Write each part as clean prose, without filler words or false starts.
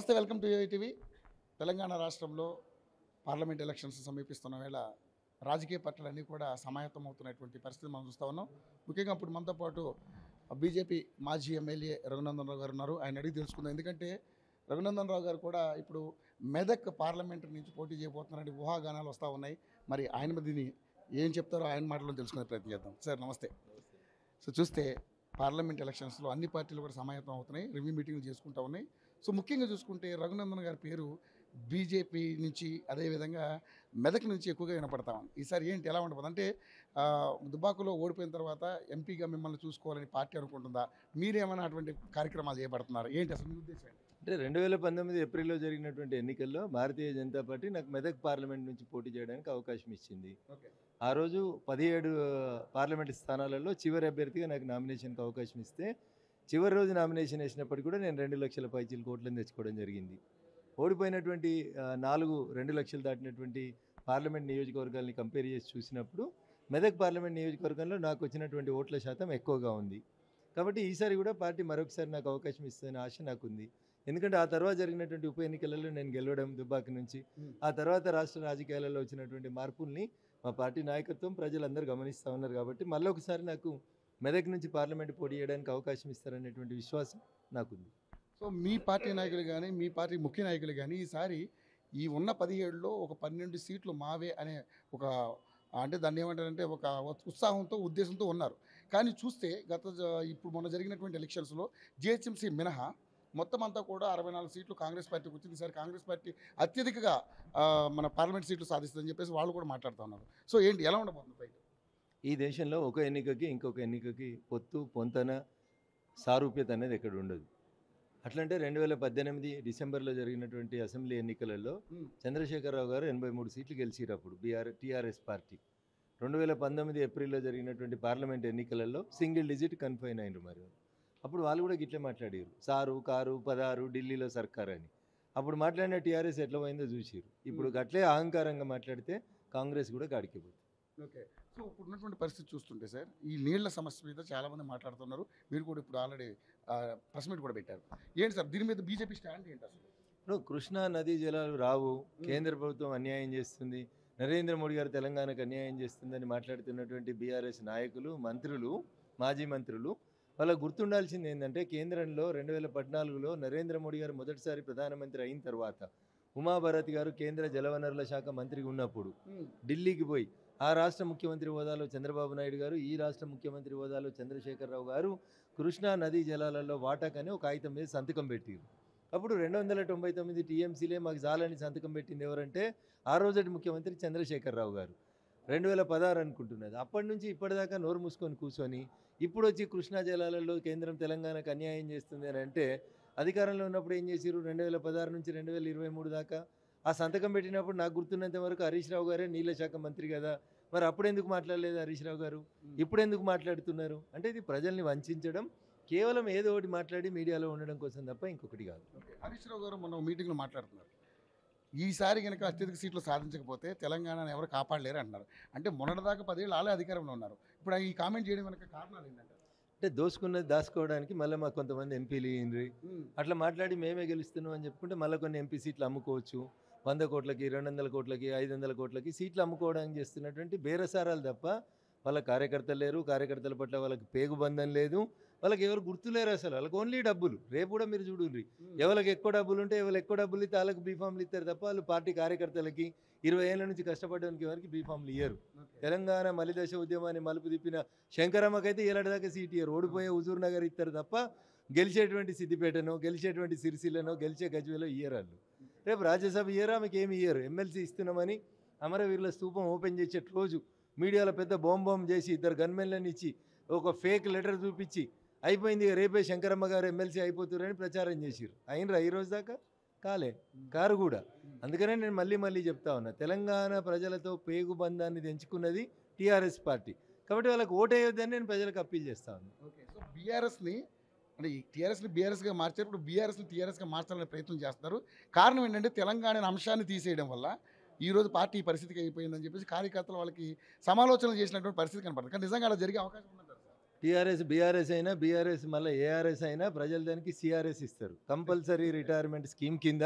నమస్తే, welcome to ఏఐటీవీ. Telangana రాష్ట్రంలో parliament elections సమీపిస్తున్న వేళ రాజకీయ పార్టీలన్నీ కూడా సమాయత్తమవుతున్నటువంటి పరిస్థితి మనం చూస్తూ ఉన్నాం. ముఖ్యంగా ఇప్పుడు మనతో పాటు బీజేపీ మాజీ ఎమ్మెల్యే రఘునందన్ రావు గారు ఉన్నారు. ఆయన అడిగి తెలుసుకుందాం. ఎందుకంటే రఘునందన్ రావు గారు కూడా ఇప్పుడు మెదక్ పార్లమెంట్ నుంచి పోటీ చేయబోతున్నారని ఊహాగానాలు వస్తూ ఉన్నాయి. మరి ఆయన దీన్ని ఏం చెప్తారో ఆయన మాటలో తెలుసుకునే ప్రయత్నం చేద్దాం. సార్ నమస్తే. సో చూస్తే పార్లమెంట్ ఎలక్షన్స్లో అన్ని పార్టీలు కూడా సమాయత్తం అవుతున్నాయి, రివ్యూ మీటింగ్లు చేసుకుంటూ ఉన్నాయి. సో ముఖ్యంగా చూసుకుంటే రఘునందన్ గారి పేరు బీజేపీ నుంచి అదేవిధంగా మెదక్ నుంచి ఎక్కువగా వినపడతా ఉంది. ఈసారి ఏంటి ఎలా ఉండబోదు అంటే దుబ్బాకులో ఓడిపోయిన తర్వాత ఎంపీగా మిమ్మల్ని చూసుకోవాలని పార్టీ అనుకుంటుందా? మీరేమైనా అటువంటి కార్యక్రమాలు చేపడుతున్నారు? ఏంటి అసలు మీ ఉద్దేశం ఏంటి? అంటే 2019 ఏప్రిల్లో జరిగినటువంటి ఎన్నికల్లో భారతీయ జనతా పార్టీ నాకు మెదక్ పార్లమెంట్ నుంచి పోటీ చేయడానికి అవకాశం ఇచ్చింది. ఓకే. ఆ రోజు 17 పార్లమెంట్ స్థానాలలో చివరి అభ్యర్థిగా నాకు నామినేషన్కి అవకాశం ఇస్తే చివరి రోజు నామినేషన్ వేసినప్పటికీ కూడా నేను 2 లక్షల పైచీల కోట్లను తెచ్చుకోవడం జరిగింది. ఓడిపోయినటువంటి 2 లక్షలు దాటినటువంటి పార్లమెంట్ నియోజకవర్గాల్ని కంపేర్ చేసి చూసినప్పుడు మెదక్ పార్లమెంట్ నియోజకవర్గంలో నాకు వచ్చినటువంటి ఓట్ల శాతం ఎక్కువగా ఉంది. కాబట్టి ఈసారి కూడా పార్టీ మరొకసారి నాకు అవకాశం ఇస్తుందనే ఆశ నాకుంది. ఎందుకంటే ఆ తర్వాత జరిగినటువంటి ఉప ఎన్నికలలో నేను గెలవడం దుబ్బాక నుంచి, ఆ తర్వాత రాష్ట్ర రాజకీయాలలో వచ్చినటువంటి మార్పుల్ని మా పార్టీ నాయకత్వం ప్రజలందరూ గమనిస్తూ ఉన్నారు. కాబట్టి మళ్ళీ ఒకసారి నాకు మెదక్ నుంచి పార్లమెంట్ పోటీ చేయడానికి అవకాశం ఇస్తారనేటువంటి విశ్వాసం నాకుంది. సో మీ పార్టీ నాయకులు కానీ మీ పార్టీ ముఖ్య నాయకులు కానీ ఈసారి ఈ ఉన్న 17లో ఒక 12 సీట్లు మావే అనే ఒక అంటే దాన్ని ఏమంటారంటే ఒక ఉత్సాహంతో ఉద్దేశంతో ఉన్నారు. కానీ చూస్తే ఇప్పుడు మొన్న జరిగినటువంటి ఎలక్షన్స్లో జిహెచ్ఎంసీ మినహా మొత్తం అంతా కూడా 64 సీట్లు కాంగ్రెస్ పార్టీకి వచ్చింది. ఈసారి కాంగ్రెస్ పార్టీ అత్యధికగా మన పార్లమెంట్ సీట్లు సాధిస్తుందని చెప్పేసి వాళ్ళు కూడా మాట్లాడుతూ ఉన్నారు. సో ఏంటి ఎలా ఉండబోతుంది ఫైట్? ఈ దేశంలో ఒక ఎన్నికకి ఇంకొక ఎన్నికకి పొత్తు పొంతన సారూప్యత అనేది ఎక్కడ ఉండదు. అట్లంటే 2018 డిసెంబర్లో జరిగినటువంటి అసెంబ్లీ ఎన్నికలలో చంద్రశేఖరరావు గారు 83 సీట్లు గెలిచిరు. అప్పుడు టీఆర్ఎస్ పార్టీ 2019 ఏప్రిల్లో జరిగినటువంటి పార్లమెంట్ ఎన్నికలలో సింగిల్ డిజిట్ కన్ఫైన్ అయినరు. మరి అప్పుడు వాళ్ళు కూడా గిట్లే మాట్లాడారు, సారు కారు 16 ఢిల్లీలో సర్కార్ అని. అప్పుడు మాట్లాడిన టీఆర్ఎస్ ఎట్లా పోయిందో చూసిరు. ఇప్పుడు అట్లే అహంకారంగా మాట్లాడితే కాంగ్రెస్ కూడా గాడికిపోతుంది. ఓకే. సో ఇప్పుడున్నటువంటి పరిస్థితి చూస్తుంటే సార్ ఈ నీళ్ల సమస్య మీద చాలామంది మాట్లాడుతున్నారు. మీరు కూడా ఇప్పుడు ఆల్రెడీ ప్రెస్ మీట్ కూడా పెట్టారు. ఏంటి సార్ దీని మీద బీజేపీ స్టాండ్ ఏంటి అసలు? ఇప్పుడు కృష్ణా నదీ జలాలు రావు, కేంద్ర ప్రభుత్వం అన్యాయం చేస్తుంది, నరేంద్ర మోడీ గారు తెలంగాణకు అన్యాయం చేస్తుందని మాట్లాడుతున్నటువంటి బీఆర్ఎస్ నాయకులు, మంత్రులు, మాజీ మంత్రులు వాళ్ళకు గుర్తుండాల్సింది ఏంటంటే కేంద్రంలో 2014లో నరేంద్ర మోడీ గారు మొదటిసారి ప్రధానమంత్రి అయిన తర్వాత ఉమాభారతి గారు కేంద్ర జలవనరుల శాఖ మంత్రిగా ఉన్నప్పుడు ఢిల్లీకి పోయి ఆ రాష్ట్ర ముఖ్యమంత్రి హోదాలో చంద్రబాబు నాయుడు గారు, ఈ రాష్ట్ర ముఖ్యమంత్రి హోదాలో చంద్రశేఖరరావు గారు కృష్ణా నదీ జలాలలో వాటాకని ఒక కాగితం మీద సంతకం పెట్టారు. అప్పుడు 299 టీఎంసీలే మాకు చాలని సంతకం పెట్టింది ఎవరంటే ఆ రోజటి ముఖ్యమంత్రి చంద్రశేఖరరావు గారు. 2016 అనుకుంటున్నది. అప్పటి నుంచి ఇప్పటిదాకా నోరు మూసుకొని కూర్చొని ఇప్పుడు వచ్చి కృష్ణా జలాలలో కేంద్రం తెలంగాణకు అన్యాయం చేస్తుంది అని అంటే అధికారంలో ఉన్నప్పుడు ఏం చేసిరు? 2016 నుంచి 2023 దాకా ఆ సంతకం పెట్టినప్పుడు నాకు గుర్తున్నంత వరకు హరీష్ రావు గారే నీళ్ళ శాఖ మంత్రి కదా. మరి అప్పుడు ఎందుకు మాట్లాడలేదు హరీష్ రావు గారు? ఇప్పుడు ఎందుకు మాట్లాడుతున్నారు? అంటే ఇది ప్రజల్ని వంచడం, కేవలం ఏదో ఒకటి మాట్లాడి మీడియాలో ఉండడం కోసం తప్ప ఇంకొకటి కాదు. హరీష్ రావు గారు మొన్న మీటింగ్లో మాట్లాడుతున్నారు, ఈసారి కనుక అత్యధిక సీట్లు సాధించకపోతే తెలంగాణను ఎవరు కాపాడలేరు అంటున్నారు. అంటే మొన్నటిదాకా 10 ఏళ్ళు వాళ్ళే అధికారంలో ఉన్నారు. ఇప్పుడు ఈ కామెంట్ చేయడం వెనక కారణాలు ఏంటంటే అంటే దోసుకున్నది దాచుకోవడానికి మళ్ళీ మాకు కొంతమంది ఎంపీలు ఇయ్యండ్రి, అట్లా మాట్లాడి మేమే గెలుస్తున్నాం అని చెప్పుకుంటే మళ్ళీ కొన్ని ఎంపీ సీట్లు అమ్ముకోవచ్చు. 100 కోట్లకి 200 కోట్లకి 500 కోట్లకి సీట్లు అమ్ముకోవడానికి చేస్తున్నటువంటి బేరసారాలు తప్ప వాళ్ళ కార్యకర్తలు లేరు. కార్యకర్తల పట్ల వాళ్ళకి పేగుబంధం లేదు. వాళ్ళకి ఎవరు గుర్తులేరు అసలు. వాళ్ళకి ఓన్లీ డబ్బులు. రేపు కూడా మీరు చూడండి, ఎవరికి ఎక్కువ డబ్బులు ఉంటే ఎవరు ఎక్కువ డబ్బులు ఇస్తే వాళ్ళకి బీఫామ్లు ఇస్తారు తప్ప వాళ్ళు పార్టీ కార్యకర్తలకి 20 ఏళ్ళ నుంచి కష్టపడడానికి ఎవరికి బీఫామ్లు ఇయ్యరు. తెలంగాణ మలిదశ ఉద్యమాన్ని మలుపు తిప్పిన శంకరమ్మకైతే ఏలాంటిదాకా సీట్ ఇయ్యరు. ఓడిపోయే హుజూర్ నగర్ ఇస్తారు తప్ప గెలిచేటువంటి సిద్దిపేటనో గెలిచేటువంటి సిరిసిల్లను గెలిచే గజ్వేలో ఇయ్యరు వాళ్ళు. రేపు రాజ్యసభ ఇయ్యరా, మీకు ఏమి ఇయ్యరు. ఎమ్మెల్సీ ఇస్తున్నామని అమరవీరుల స్తూపం ఓపెన్ చేసే రోజు మీడియాలో పెద్ద బాంబ్ చేసి 2 గన్మెన్లను ఇచ్చి ఒక ఫేక్ లెటర్ చూపించి అయిపోయింది రేపే శంకరమ్మ గారు ఎమ్మెల్సీ అయిపోతారని ప్రచారం చేసిరు. అయినరా ఈ రోజు దాకా? కాలే, కారు కూడా. అందుకనే నేను మళ్ళీ చెప్తా ఉన్నా, తెలంగాణ ప్రజలతో పేగుబంధాన్ని తెంచుకున్నది టీఆర్ఎస్ పార్టీ. కాబట్టి వాళ్ళకి ఓటేయొద్దని నేను ప్రజలకు అప్పీల్ చేస్తా ఉన్నా. ఓకే. సో బీఆర్ఎస్ని అంటే ఈ టీఆర్ఎస్ని బీఆర్ఎస్గా మార్చారు, ఇప్పుడు బీఆర్ఎస్ని టీఆర్ఎస్గా మార్చాలనే ప్రయత్నం చేస్తున్నారు. కారణం ఏంటంటే తెలంగాణ అంశాన్ని తీసేయడం వల్ల ఈరోజు పార్టీ పరిస్థితికి అయిపోయిందని చెప్పేసి కార్యకర్తలు వాళ్ళకి సమాలోచనలు చేసినటువంటి పరిస్థితి కనపడుతుంది. కానీ నిజంగా అలా జరిగే అవకాశం ఉందంటారు సార్? టీఆర్ఎస్ బీఆర్ఎస్ అయినా బీఆర్ఎస్ మళ్ళీ ఏఆర్ఎస్ అయినా ప్రజలు దానికి సిఆర్ఎస్ ఇస్తారు. కంపల్సరీ రిటైర్మెంట్ స్కీమ్ కింద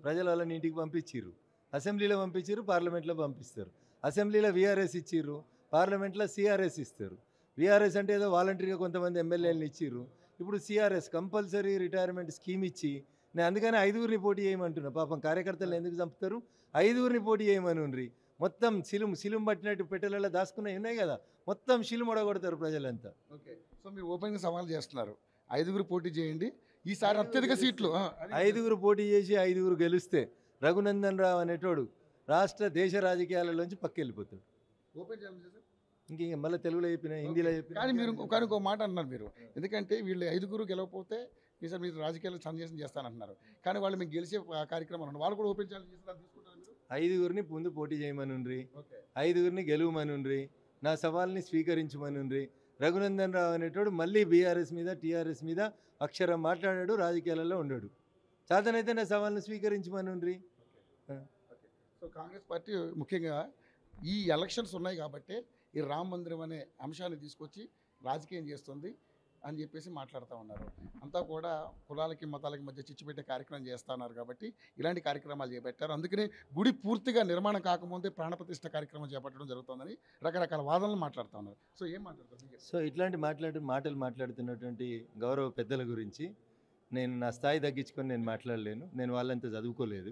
ప్రజలు వాళ్ళని ఇంటికి పంపించిర్రు. అసెంబ్లీలో పంపించిర్రు, పార్లమెంట్లో పంపిస్తారు. అసెంబ్లీలో వీఆర్ఎస్ ఇచ్చిర్రు, పార్లమెంట్లో సిఆర్ఎస్ ఇస్తారు. వీఆర్ఎస్ అంటే ఏదో వాలంటరీగా కొంతమంది ఎమ్మెల్యేలను ఇచ్చిర్రు. ఇప్పుడు సిఆర్ఎస్ కంపల్సరీ రిటైర్మెంట్ స్కీమ్ ఇచ్చి నేను అందుకని 5గురిని పోటీ చేయమంటున్నా. పాపం కార్యకర్తలు ఎందుకు చంపుతారు? 5గురిని పోటీ చేయమని మొత్తం సిలుం పట్టినట్టు పెట్టెలలో దాచుకున్నవి ఉన్నాయి కదా, మొత్తం శిలుం ఒడగొడతారు ప్రజలంతా. ఓకే, సో మీరు ఓపెన్గా సవాల్ చేస్తున్నారు, 5గురు పోటీ చేయండి, ఈసారి అత్యధిక సీట్లు 5గురు పోటీ చేసి 5గురు గెలిస్తే రఘునందన్ రావు అనేటోడు రాష్ట్ర దేశ రాజకీయాలలోంచి పక్కెళ్ళిపోతాడు. ఓపెన్ చేయాలి సార్. ఇంక మళ్ళీ తెలుగులో చెప్పిన, హిందీలో చెప్పిన. కానీ మీరు ఇంకో మాట అన్నారు మీరు, ఎందుకంటే వీళ్ళు 5గురు గెలవకపోతే ఈసారి మీరు రాజకీయాలు సన్యాసం చేస్తానంటున్నారు. కానీ వాళ్ళు మీకు గెలిచే కార్యక్రమం అన్నారు, వాళ్ళు కూడా ఓపెన్ ఛాలెంజ్ చేస్తారు, తీసుకుంటారు మీరు? 5గురిని ముందు పోటీ చేయమనుండ్రి, ఓకే, 5గురిని గెలువమనుండ్రి, నా సవాల్ని స్వీకరించమనుండ్రి. రఘునందన్ రావు అనేటోడు మళ్ళీ బీఆర్ఎస్ మీద టీఆర్ఎస్ మీద అక్షరం మాట్లాడాడు, రాజకీయాలలో ఉండడు. చేతనైతే నా సవాల్ని స్వీకరించమనుండ్రి. సో కాంగ్రెస్ పార్టీ ముఖ్యంగా ఈ ఎలక్షన్స్ ఉన్నాయి కాబట్టి ఈ రామ మందిరం అనే అంశాన్ని తీసుకొచ్చి రాజకీయం చేస్తుంది అని చెప్పేసి మాట్లాడుతూ ఉన్నారు. అంతా కూడా కులాలకి మతాలకి మధ్య చిచ్చు పెట్టే కార్యక్రమం చేస్తూ ఉన్నారు కాబట్టి ఇలాంటి కార్యక్రమాలు చేపట్టారు. అందుకనే గుడి పూర్తిగా నిర్మాణం కాకముందే ప్రాణప్రతిష్ఠ కార్యక్రమం చేపట్టడం జరుగుతుందని రకరకాల వాదనలు మాట్లాడుతూ ఉన్నారు. సో ఏం మాట్లాడుతారు? సో ఇట్లాంటి మాటలు మాట్లాడుతున్నటువంటి గౌరవ పెద్దల గురించి నేను నా స్థాయి తగ్గించుకొని నేను మాట్లాడలేను. నేను వాళ్ళంతా చదువుకోలేదు.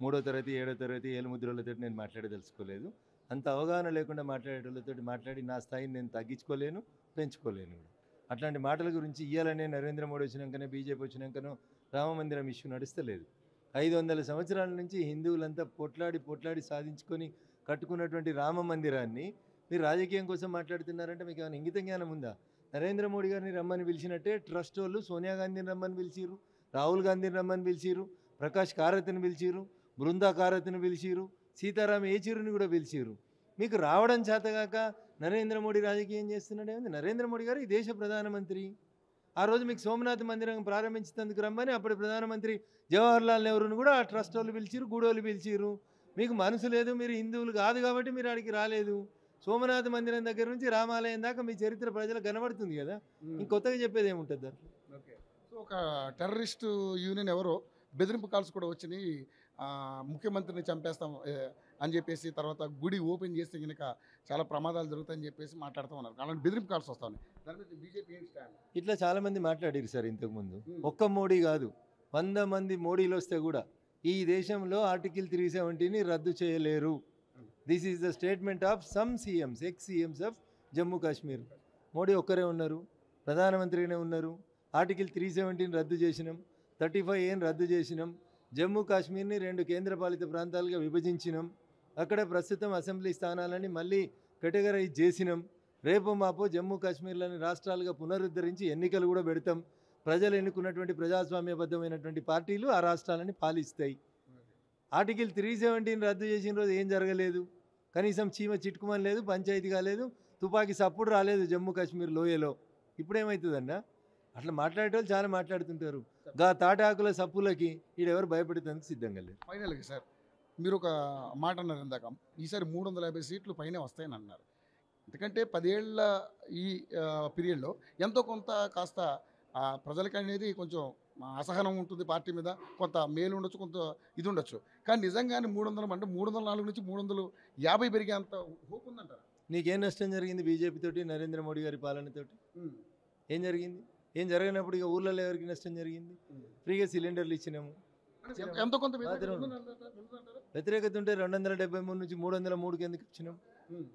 3వ తరగతి 7వ తరగతి ఏలుముద్రలతో నేను మాట్లాడదలుచుకోలేదు. అంత అవగాహన లేకుండా మాట్లాడేటోళ్ళతో మాట్లాడి నా స్థాయిని నేను తగ్గించుకోలేను, పెంచుకోలేను. అట్లాంటి మాటల గురించి ఇయ్యాలనే నరేంద్ర మోడీ వచ్చినాకనే బీజేపీ వచ్చినాకనో రామమందిరం ఇష్యూ నడుస్తలేదు. 500 సంవత్సరాల నుంచి హిందువులంతా పొట్లాడి సాధించుకొని కట్టుకున్నటువంటి రామ మందిరాన్ని మీరు రాజకీయం కోసం మాట్లాడుతున్నారంటే మీకు ఏమైనా ఇంగిత జ్ఞానం ఉందా? నరేంద్ర మోడీ గారిని రమ్మని పిలిచినట్టే ట్రస్ట్ వాళ్ళు సోనియా గాంధీని రమ్మని పిలిచిరు, రాహుల్ గాంధీని రమ్మని పిలిచిరు, ప్రకాష్ కారత్ని పిలిచిరు, బృందా కారత్ని పిలిచిరు, సీతారాం ఏచూరిని కూడా పిలిచిరు. మీకు రావడం చేతగాక నరేంద్ర మోడీ రాజకీయం చేస్తున్నాడేముంది? నరేంద్ర మోడీ గారు ఈ దేశ ప్రధానమంత్రి. ఆ రోజు మీకు సోమనాథ్ మందిరం ప్రారంభించేందుకు రమ్మని అప్పటి ప్రధానమంత్రి జవహర్లాల్ నెహ్రూను కూడా ఆ ట్రస్ట్ వాళ్ళు పిలిచిరు, గూడోళ్ళు పిలిచిరు. మీకు మనసు లేదు, మీరు హిందువులు కాదు కాబట్టి మీరు అడిగి రాలేదు. సోమనాథ్ మందిరం దగ్గర నుంచి రామాలయం దాకా మీ చరిత్ర ప్రజలకు కనబడుతుంది కదా, ఇంకొత్తగా చెప్పేది ఏముంటుంది దాంట్లో? ఓకే, సో ఒక టెర్రరిస్టు యూనియన్ ఎవరో బెదిరింపు కాల్స్ కూడా వచ్చినాయి, ముఖ్యమంత్రిని చంపేస్తాం అని చెప్పేసి, తర్వాత గుడి ఓపెన్ చేస్తే కనుక చాలా ప్రమాదాలు జరుగుతాయని చెప్పేసి మాట్లాడుతూ ఉన్నారు. అలాంటి బెదిరింపు కాల్స్ వస్తా ఉన్నాయి. దాని మీద బీజేపీ ఏం స్టాండ్? ఇట్లా చాలామంది మాట్లాడారు సార్ ఇంతకుముందు. ఒక్క మోడీ కాదు, 100 మంది మోడీలు వస్తే కూడా ఈ దేశంలో ఆర్టికల్ 370ని రద్దు చేయలేరు. This is the statement of some CMs, X CMs of Jammu Kashmir. Modi ఒక్కరే ఉన్నారు, ప్రధానమంత్రినే ఉన్నారు. ఆర్టికల్ 370ని రద్దు చేసినాం, 35A రద్దు చేసినాం, జమ్మూ కాశ్మీర్ని 2 కేంద్రపాలిత ప్రాంతాలుగా విభజించినాం. అక్కడ ప్రస్తుతం అసెంబ్లీ స్థానాలని మళ్ళీ కేటగరైజ్ చేసినాం. రేపు మాపో జమ్మూ కాశ్మీర్లని రాష్ట్రాలుగా పునరుద్ధరించి ఎన్నికలు కూడా పెడతాం. ప్రజలు ఎన్నుకున్నటువంటి ప్రజాస్వామ్యబద్ధమైనటువంటి పార్టీలు ఆ రాష్ట్రాలని పాలిస్తాయి. ఆర్టికల్ 370ని రద్దు చేసిన రోజు ఏం జరగలేదు, కనీసం చీమ చిట్టుకుమని లేదు, పంచాయతీ కాలేదు, తుపాకీ సప్పుడు రాలేదు జమ్మూ కాశ్మీర్ లోయలో. ఇప్పుడేమవుతుందన్నా? అట్లా మాట్లాడేటోళ్ళు చాలా మాట్లాడుతుంటారు. గా తాటాకుల సప్పులకి ఈడెవరు భయపడేందుకు సిద్ధంగా లేదు. ఫైనల్గా సార్, మీరు ఒక మాట అన్నారు ఇందాక, ఈసారి 350 సీట్లు పైనే వస్తాయని అన్నారు. ఎందుకంటే 10 ఏళ్ల ఈ పీరియడ్లో ఎంతో కొంత కాస్త ప్రజలకి అనేది కొంచెం అసహనం ఉంటుంది పార్టీ మీద, కొంత మేలు ఉండొచ్చు, కొంత ఇది ఉండొచ్చు. కానీ నిజంగానే 300 అంటే 304 నుంచి 350 పెరిగేంత హోప్ ఉందంటారా? నీకేం నష్టం జరిగింది బీజేపీ తోటి, నరేంద్ర మోడీ గారి పాలనతోటి? ఏం జరిగింది? ఏం జరగనప్పుడు ఇక ఊళ్ళలో ఎవరికి నష్టం జరిగింది? ఫ్రీగా సిలిండర్లు ఇచ్చినాము. ఎంతో కొంత వ్యతిరేకత ఉంటే 273 నుంచి 303కి ఎందుకు ఇచ్చినాం?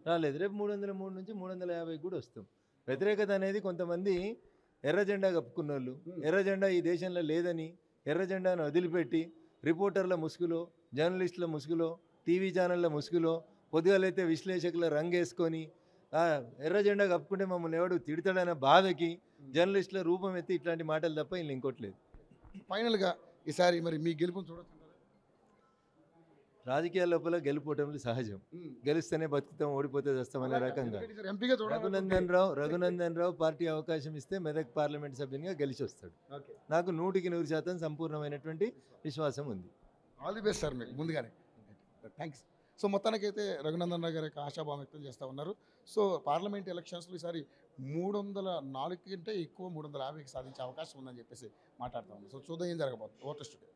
రాలేదు. రేపు 303 నుంచి 350 కూడా వస్తాం. వ్యతిరేకత అనేది కొంతమంది ఎర్ర జెండా కప్పుకున్న వాళ్ళు, ఎర్ర జెండా ఈ దేశంలో లేదని ఎర్ర జెండాను వదిలిపెట్టి రిపోర్టర్ల ముసుగులో, జర్నలిస్టుల ముసుగులో, టీవీ ఛానళ్ళ ముసుగులో, పొద్దుగాలైతే విశ్లేషకుల రంగేసుకొని ఎర్ర జెండా కప్పుకుంటే మమ్మల్ని ఎవడు తిడతాడన్న బాధకి జర్నలిస్టుల రూపం ఎత్తి ఇట్లాంటి మాటలు తప్ప వీళ్ళు ఇంకోట్లేదు. ఫైనల్గా ఈసారి మరి మీ గెలుపుని చూడొచ్చు. రాజకీయాల లోపల గెలుపోవటంలో సహజం. గెలుస్తేనే బతుకుతాం, ఓడిపోతే వస్తామనే రకంగా. రఘునందన్ రావు పార్టీ అవకాశం ఇస్తే మెదక్ పార్లమెంట్ సభ్యునిగా గెలిచి వస్తాడు. నాకు 100% సంపూర్ణమైనటువంటి విశ్వాసం ఉంది. ఆల్ ది బెస్ట్ సార్ మీకు ముందుగానే. థ్యాంక్స్. సో మొత్తానికైతే రఘునందన్ రావు గారి యొక్క ఆశాభావం వ్యక్తం చేస్తూ ఉన్నారు. సో పార్లమెంట్ ఎలక్షన్స్లో ఈసారి 304 కంటే ఎక్కువ 350కి సాధించే అవకాశం ఉందని చెప్పేసి మాట్లాడుతూ ఉంది. సో చూద్దాం ఏం జరగబోతుంది. Voter studio.